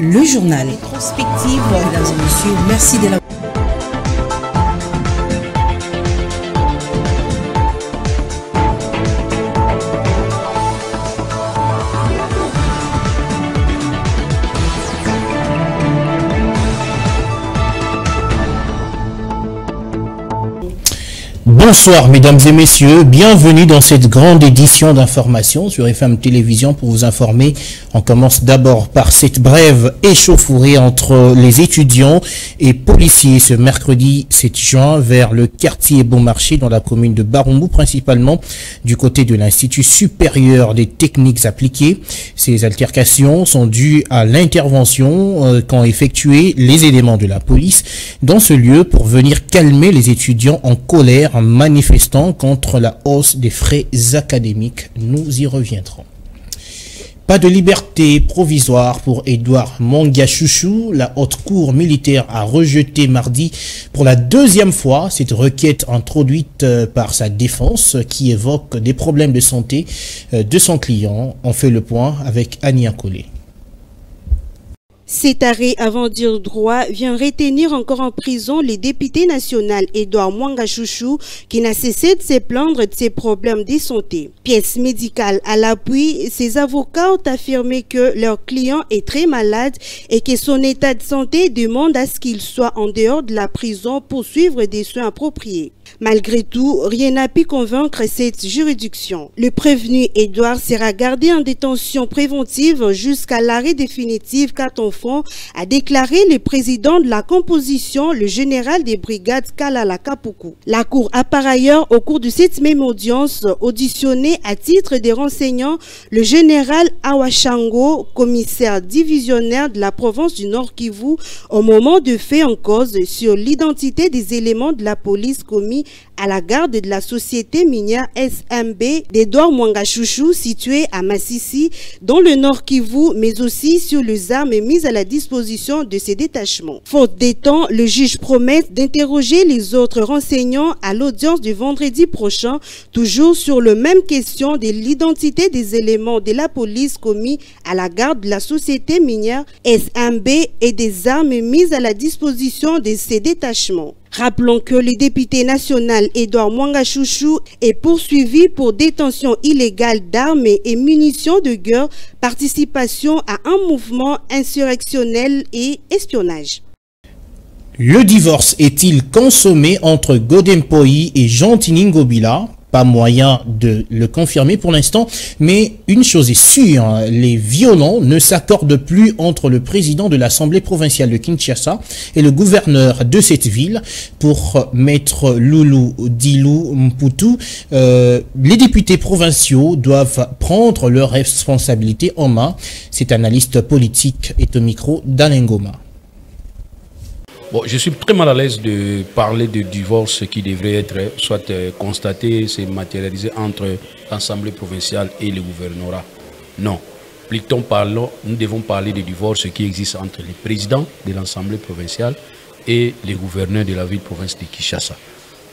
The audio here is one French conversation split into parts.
le journal. Rétrospective, mesdames et messieurs, merci de la... Bonsoir mesdames et messieurs, bienvenue dans cette grande édition d'information sur FM Télévision pour vous informer. On commence d'abord par cette brève échauffourée entre les étudiants et policiers ce mercredi 7 juin vers le quartier Bonmarché dans la commune de Baroumou, principalement du côté de l'Institut supérieur des techniques appliquées. Ces altercations sont dues à l'intervention qu'ont effectué les éléments de la police dans ce lieu pour venir calmer les étudiants en colère en manifestant contre la hausse des frais académiques. Nous y reviendrons. Pas de liberté provisoire pour Edouard Mwanga-Chouchou. La haute cour militaire a rejeté mardi pour la deuxième fois cette requête introduite par sa défense qui évoque des problèmes de santé de son client. On fait le point avec Annie Akolé. Cet arrêt avant dire droit vient retenir encore en prison le député national Edouard Mwanga-Chouchou qui n'a cessé de se plaindre de ses problèmes de santé. Pièce médicale à l'appui, ses avocats ont affirmé que leur client est très malade et que son état de santé demande à ce qu'il soit en dehors de la prison pour suivre des soins appropriés. Malgré tout, rien n'a pu convaincre cette juridiction. Le prévenu Edouard sera gardé en détention préventive jusqu'à l'arrêt définitif car Front a déclaré le président de la composition, le général des brigades Kalala Kapuku. La Cour a par ailleurs, au cours de cette même audience, auditionné à titre des renseignants le général Awashango, commissaire divisionnaire de la province du Nord Kivu, au moment de faits en cause sur l'identité des éléments de la police commis à la garde de la société minière SMB d'Edouard Mwanga-Chouchou située à Massissi, dans le Nord Kivu, mais aussi sur les armes mises à la disposition de ces détachements. Faute des temps, le juge promet d'interroger les autres renseignants à l'audience du vendredi prochain, toujours sur la même question de l'identité des éléments de la police commis à la garde de la société minière SMB et des armes mises à la disposition de ces détachements. Rappelons que le député national Edouard Mwanga-Chouchou est poursuivi pour détention illégale d'armes et munitions de guerre, participation à un mouvement insurrectionnel et espionnage. Le divorce est-il consommé entre Godempoyi et Jean-Tini Ngobila? Pas moyen de le confirmer pour l'instant, mais une chose est sûre, les violents ne s'accordent plus entre le président de l'Assemblée provinciale de Kinshasa et le gouverneur de cette ville pour Maître Loulou Dilou Mputu. Les députés provinciaux doivent prendre leurs responsabilités en main. Cet analyste politique est au micro d'Alain Ngoma. Bon, je suis très mal à l'aise de parler de divorce qui devrait être soit constaté, c'est matérialisé entre l'Assemblée provinciale et le gouvernorat. Non. Plutôt parlons, nous devons parler de divorce qui existe entre le président de l'Assemblée provinciale et les gouverneurs de la ville-province de Kinshasa.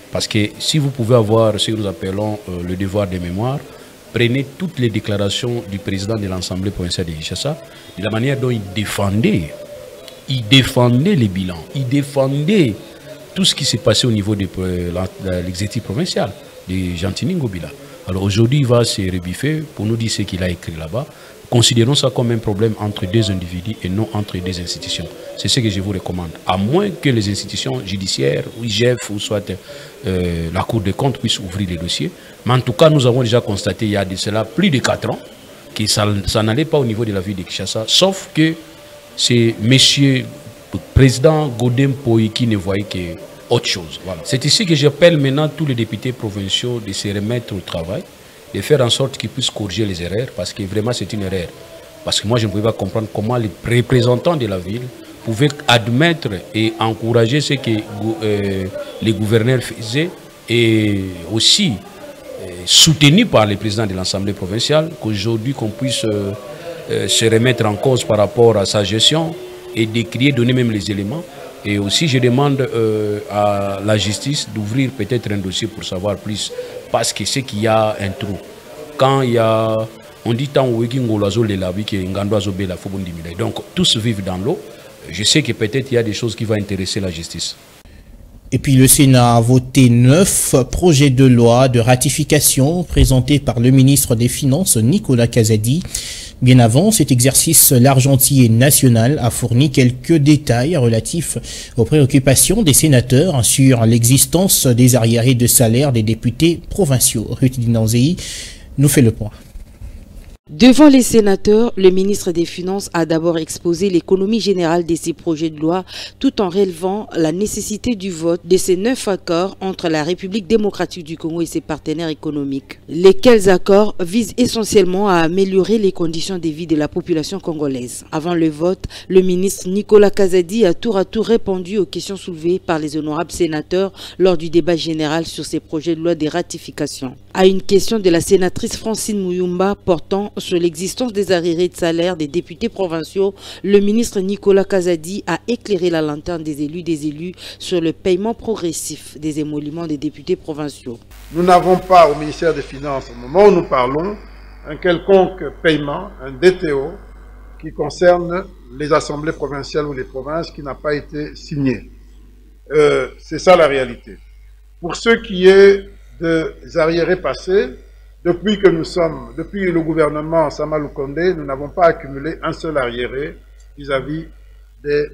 Parce que si vous pouvez avoir ce que nous appelons le devoir de mémoire, prenez toutes les déclarations du président de l'Assemblée provinciale de Kinshasa, de la manière dont il défendait les bilans, il défendait tout ce qui s'est passé au niveau de l'exécutif provincial de Jean-Tini Ngobila. Alors aujourd'hui, il va se rebiffer pour nous dire ce qu'il a écrit là-bas. Considérons ça comme un problème entre deux individus et non entre deux institutions. C'est ce que je vous recommande. À moins que les institutions judiciaires, ou IGF, ou soit la Cour des comptes puissent ouvrir les dossiers. Mais en tout cas, nous avons déjà constaté il y a de cela plus de 4 ans que ça n'allait pas au niveau de la ville de Kinshasa, sauf que c'est monsieur le président Godempoyi qui ne voyait qu'autre chose. Voilà. C'est ici que j'appelle maintenant tous les députés provinciaux de se remettre au travail, de faire en sorte qu'ils puissent corriger les erreurs, parce que vraiment c'est une erreur. Parce que moi je ne pouvais pas comprendre comment les représentants de la ville pouvaient admettre et encourager ce que les gouverneurs faisaient et aussi soutenu par le président de l'Assemblée provinciale, qu'aujourd'hui qu'on puisse se remettre en cause par rapport à sa gestion et d'écrire, donner même les éléments. Et aussi, je demande à la justice d'ouvrir peut-être un dossier pour savoir plus, parce que c'est qu'il y a un trou. Quand il y a On dit tant donc tous vivent dans l'eau. Je sais que peut-être il y a des choses qui vont intéresser la justice. Et puis le Sénat a voté 9 projets de loi de ratification présentés par le ministre des Finances Nicolas Kazadi. Bien avant cet exercice, l'Argentier national a fourni quelques détails relatifs aux préoccupations des sénateurs sur l'existence des arriérés de salaire des députés provinciaux. Ruth Dinanzei nous fait le point. Devant les sénateurs, le ministre des Finances a d'abord exposé l'économie générale de ces projets de loi tout en relevant la nécessité du vote de ces 9 accords entre la République démocratique du Congo et ses partenaires économiques. Lesquels accords visent essentiellement à améliorer les conditions de vie de la population congolaise. Avant le vote, le ministre Nicolas Kazadi a tour à tour répondu aux questions soulevées par les honorables sénateurs lors du débat général sur ces projets de loi de ratification. À une question de la sénatrice Francine Mouyumba portant sur l'existence des arriérés de salaire des députés provinciaux, le ministre Nicolas Kazadi a éclairé la lanterne des élus sur le paiement progressif des émoluments des députés provinciaux. Nous n'avons pas au ministère des Finances, au moment où nous parlons, un quelconque paiement, un DTO, qui concerne les assemblées provinciales ou les provinces qui n'a pas été signé. C'est ça la réalité. Pour ce qui est des arriérés passés, depuis le gouvernement Sama Lukonde, nous n'avons pas accumulé un seul arriéré vis-à-vis des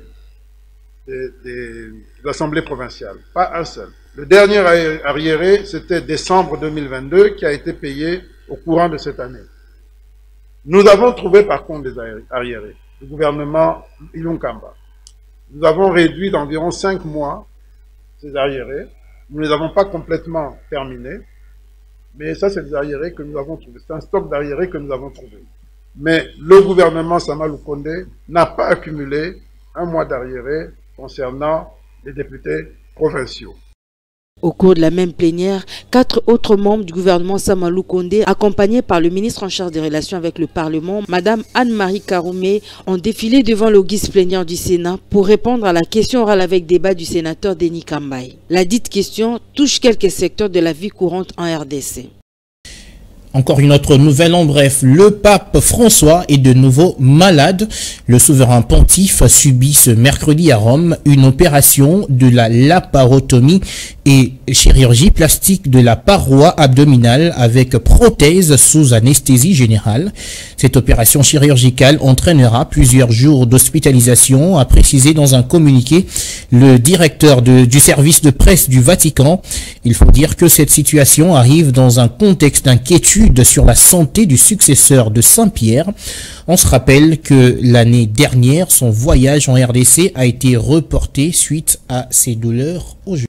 assemblées provinciales. Pas un seul. Le dernier arriéré, c'était décembre 2022, qui a été payé au courant de cette année. Nous avons trouvé par contre des arriérés. Le gouvernement Ilunkamba. Nous avons réduit d'environ 5 mois ces arriérés. Nous ne les avons pas complètement terminés. Mais ça, c'est des arriérés que nous avons trouvés. C'est un stock d'arriérés que nous avons trouvé. Mais le gouvernement Sama Lukonde n'a pas accumulé un mois d'arriérés concernant les députés provinciaux. Au cours de la même plénière, 4 autres membres du gouvernement Sama Lukonde, accompagnés par le ministre en charge des relations avec le Parlement, Madame Anne-Marie Karoumé, ont défilé devant l'auguste plénière du Sénat pour répondre à la question orale avec débat du sénateur Denis Kambaye. La dite question touche quelques secteurs de la vie courante en RDC. Encore une autre nouvelle en bref, le pape François est de nouveau malade. Le souverain pontife a subi ce mercredi à Rome une opération de la laparotomie et chirurgie plastique de la paroi abdominale avec prothèse sous anesthésie générale. Cette opération chirurgicale entraînera plusieurs jours d'hospitalisation, a précisé dans un communiqué le directeur du service de presse du Vatican. Il faut dire que cette situation arrive dans un contexte d'inquiétude sur la santé du successeur de Saint-Pierre. On se rappelle que l'année dernière, son voyage en RDC a été reporté suite à ses douleurs au genou.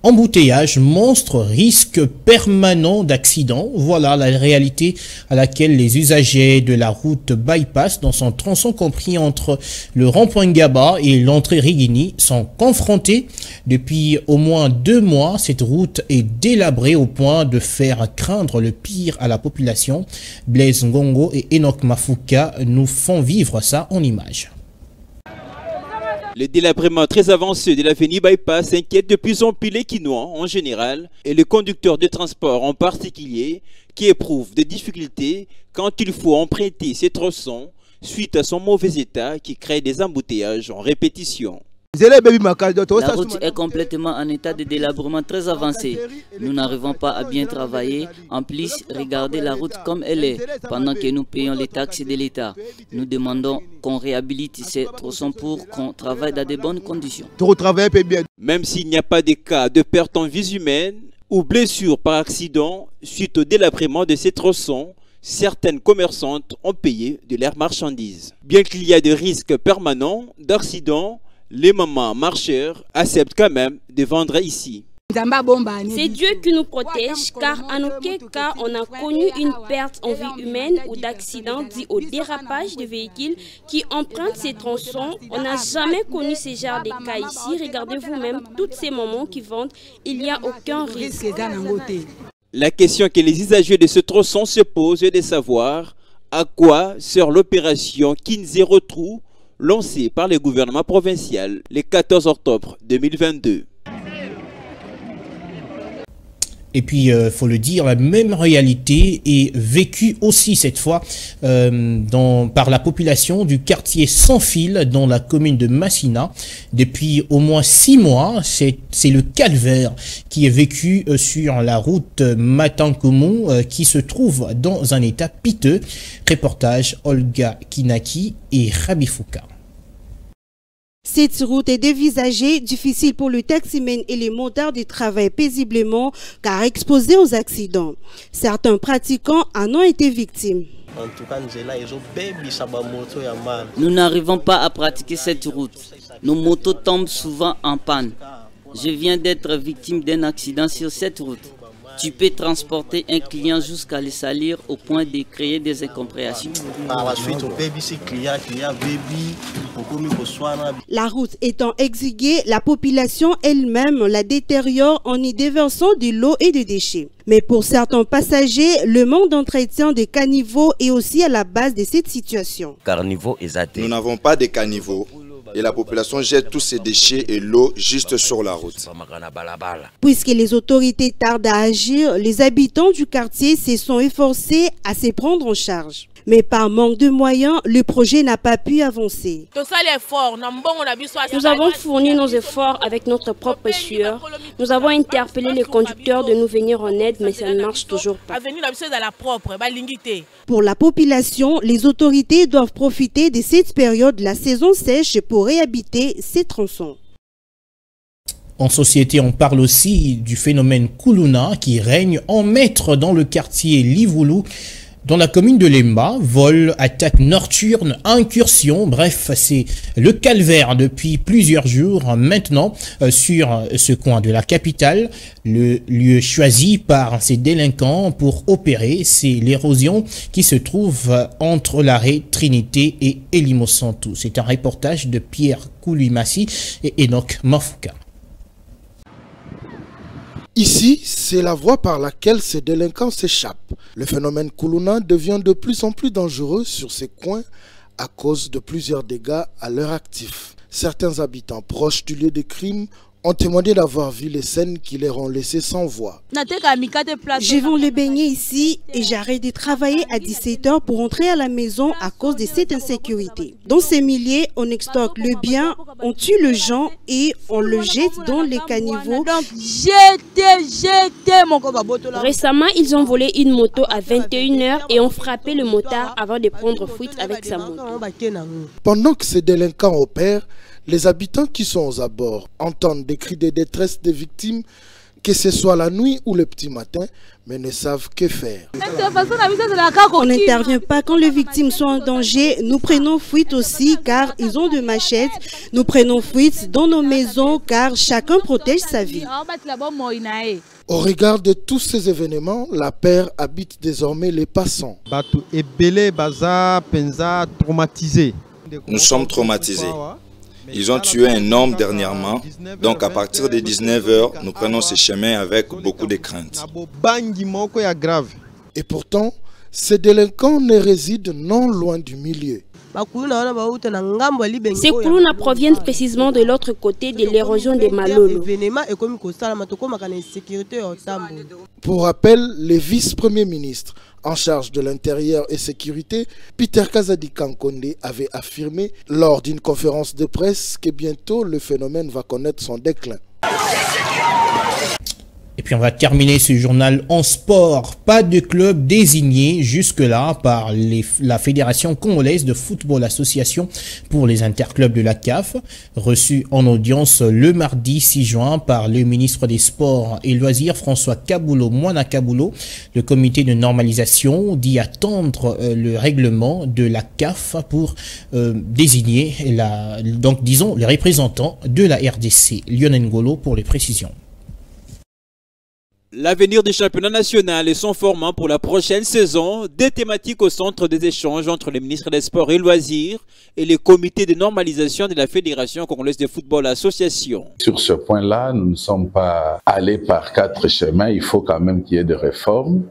Embouteillage, monstre, risque permanent d'accident. Voilà la réalité à laquelle les usagers de la route bypass dans son tronçon compris entre le rond-point Gaba et l'entrée Rigini sont confrontés. Depuis au moins 2 mois, cette route est délabrée au point de faire craindre le pire à la population. Blaise Ngongo et Enoch Mafuka nous font vivre ça en images. Le délabrement très avancé de l'avenue Bypass inquiète de plus en plus les Quinois en général et les conducteurs de transport en particulier qui éprouvent des difficultés quand il faut emprunter ces tronçons suite à son mauvais état qui crée des embouteillages en répétition. La route est complètement en état de délabrement très avancé. Nous n'arrivons pas à bien travailler. En plus, regardez la route comme elle est, pendant que nous payons les taxes de l'État. Nous demandons qu'on réhabilite ces tronçons pour qu'on travaille dans de bonnes conditions. Même s'il n'y a pas de cas de perte en vie humaine ou blessures par accident suite au délabrement de ces tronçons, certaines commerçantes ont payé de leurs marchandises. Bien qu'il y ait des risques permanents d'accidents, les mamans marcheurs acceptent quand même de vendre ici. C'est Dieu qui nous protège car en aucun cas on a connu une perte en vie humaine ou d'accident dû au dérapage de véhicules qui empruntent ces tronçons. On n'a jamais connu ce genre de cas ici. Regardez vous-même tous ces moments qui vendent, il n'y a aucun risque. La question que les usagers de ce tronçon se posent est de savoir à quoi sert l'opération Kinzero Trou lancée par le gouvernement provincial le 14 octobre 2022. Et puis, faut le dire, la même réalité est vécue aussi cette fois par la population du quartier Sans Fil dans la commune de Massina. Depuis au moins 6 mois, c'est le calvaire qui est vécu sur la route Matankomo qui se trouve dans un état piteux. Reportage Olga Kinaki et Rabifouka. Cette route est dévisagée, difficile pour le taximan et les motards de travailler paisiblement car exposés aux accidents. Certains pratiquants en ont été victimes. Nous n'arrivons pas à pratiquer cette route. Nos motos tombent souvent en panne. Je viens d'être victime d'un accident sur cette route. Tu peux transporter un client jusqu'à le salir au point de créer des incompréhensions. La route étant exiguë, la population elle-même la détériore en y déversant de l'eau et des déchets. Mais pour certains passagers, le manque d'entretien des caniveaux est aussi à la base de cette situation. Nous n'avons pas de caniveaux. Et la population jette tous ces déchets et l'eau juste sur la route. Puisque les autorités tardent à agir, les habitants du quartier se sont efforcés à se prendre en charge. Mais par manque de moyens, le projet n'a pas pu avancer. Nous avons fourni nos efforts avec notre propre sueur. Nous avons interpellé les conducteurs de nous venir en aide, mais ça ne marche toujours pas. Pour la population, les autorités doivent profiter de cette période de la saison sèche pour réhabiter ces tronçons. En société, on parle aussi du phénomène Kuluna qui règne en maître dans le quartier Livoulou. Dans la commune de Lemba, vol, attaque nocturne, incursion, bref, c'est le calvaire depuis plusieurs jours maintenant sur ce coin de la capitale. Le lieu choisi par ces délinquants pour opérer, c'est l'érosion qui se trouve entre l'arrêt Trinité et Elimo Santou. C'est un reportage de Pierre Koulimassi et Enoch Mafouka. Ici, c'est la voie par laquelle ces délinquants s'échappent. Le phénomène Kuluna devient de plus en plus dangereux sur ces coins à cause de plusieurs dégâts à leur actif. Certains habitants proches du lieu des crimes ont témoigné d'avoir vu les scènes qui les ont laissés sans voix. Je vais les baigner ici et j'arrête de travailler à 17 h pour rentrer à la maison à cause de cette insécurité. Dans ces milliers, on extorque le bien, on tue le gens et on le jette dans les caniveaux. Récemment, ils ont volé une moto à 21 h et ont frappé le motard avant de prendre fuite avec sa moto. Pendant que ces délinquants opèrent, les habitants qui sont aux abords entendent des cris de détresse des victimes, que ce soit la nuit ou le petit matin, mais ne savent que faire. On n'intervient pas quand les victimes sont en danger. Nous prenons fuite aussi car ils ont de machettes. Nous prenons fuite dans nos maisons car chacun protège sa vie. Au regard de tous ces événements, la paire habite désormais les passants. Nous sommes traumatisés. Ils ont tué un homme dernièrement, donc à partir de 19 h, nous prenons ce chemin avec beaucoup de crainte. Et pourtant, ces délinquants ne résident non loin du milieu. Ces Kuluna proviennent précisément de l'autre côté de l'érosion des Malolo. Pour rappel, le vice-premier ministre en charge de l'intérieur et sécurité, Peter Kazadi Kankonde, avait affirmé lors d'une conférence de presse que bientôt le phénomène va connaître son déclin. Et puis on va terminer ce journal en sport. Pas de club désigné jusque-là par la Fédération congolaise de football association pour les interclubs de la CAF. Reçu en audience le mardi 6 juin par le ministre des Sports et Loisirs François Kaboulo Mwana Kaboulo. Le comité de normalisation dit attendre le règlement de la CAF pour désigner les représentants de la RDC. Lionel Ngolo pour les précisions. L'avenir du championnat national et son format pour la prochaine saison, des thématiques au centre des échanges entre le ministre des Sports et Loisirs et le comité de normalisation de la Fédération congolaise de football association. Sur ce point-là, nous ne sommes pas allés par 4 chemins, il faut quand même qu'il y ait des réformes.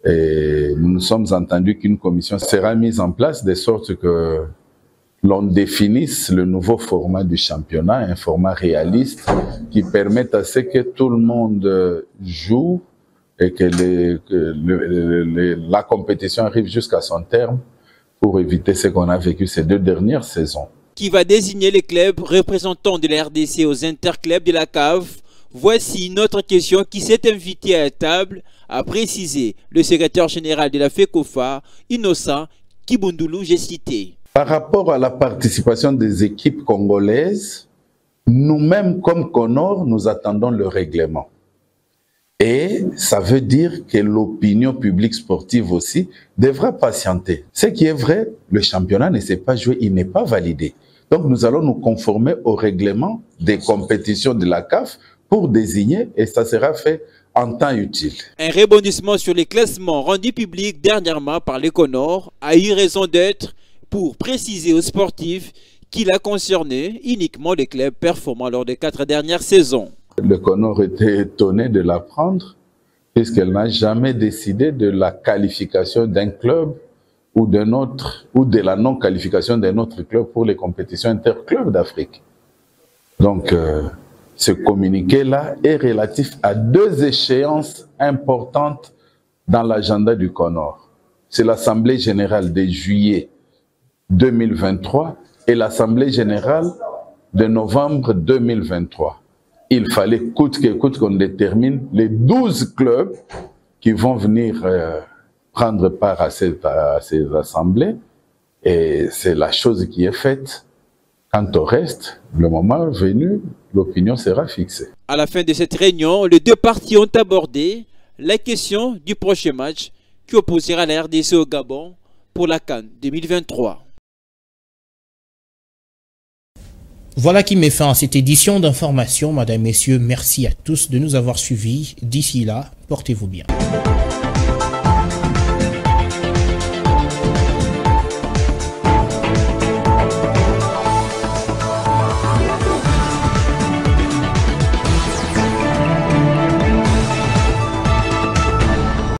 Et nous nous sommes entendus qu'une commission sera mise en place de sorte que l'on définisse le nouveau format du championnat, un format réaliste qui permette à ce que tout le monde joue et que la compétition arrive jusqu'à son terme pour éviter ce qu'on a vécu ces 2 dernières saisons. Qui va désigner les clubs représentants de la RDC aux interclubs de la CAF? Voici une autre question qui s'est invitée à la table, a précisé le secrétaire général de la FECOFA, Innocent Kibundulu, j'ai cité. Par rapport à la participation des équipes congolaises, nous-mêmes comme CONOR, nous attendons le règlement. Et ça veut dire que l'opinion publique sportive aussi devra patienter. Ce qui est vrai, le championnat ne s'est pas joué, il n'est pas validé. Donc nous allons nous conformer au règlement des compétitions de la CAF pour désigner, et ça sera fait en temps utile. Un rebondissement sur les classements rendus publics dernièrement par les CONOR a eu raison d'être pour préciser aux sportifs qu'il a concerné uniquement les clubs performant lors des 4 dernières saisons. Le CONOR était étonné de l'apprendre puisqu'elle n'a jamais décidé de la qualification d'un club ou d'un autre, ou de la non-qualification d'un autre club pour les compétitions interclubs d'Afrique. Donc, ce communiqué-là est relatif à 2 échéances importantes dans l'agenda du CONOR. C'est l'Assemblée générale de juillet 2023 et l'Assemblée générale de novembre 2023. Il fallait coûte que coûte qu'on détermine les 12 clubs qui vont venir prendre part à ces assemblées. Et c'est la chose qui est faite. Quant au reste, le moment venu, l'opinion sera fixée. À la fin de cette réunion, les 2 parties ont abordé la question du prochain match qui opposera la RDC au Gabon pour la CAN 2023. Voilà qui met fin à cette édition d'information. Madame, Messieurs, merci à tous de nous avoir suivis. D'ici là, portez-vous bien.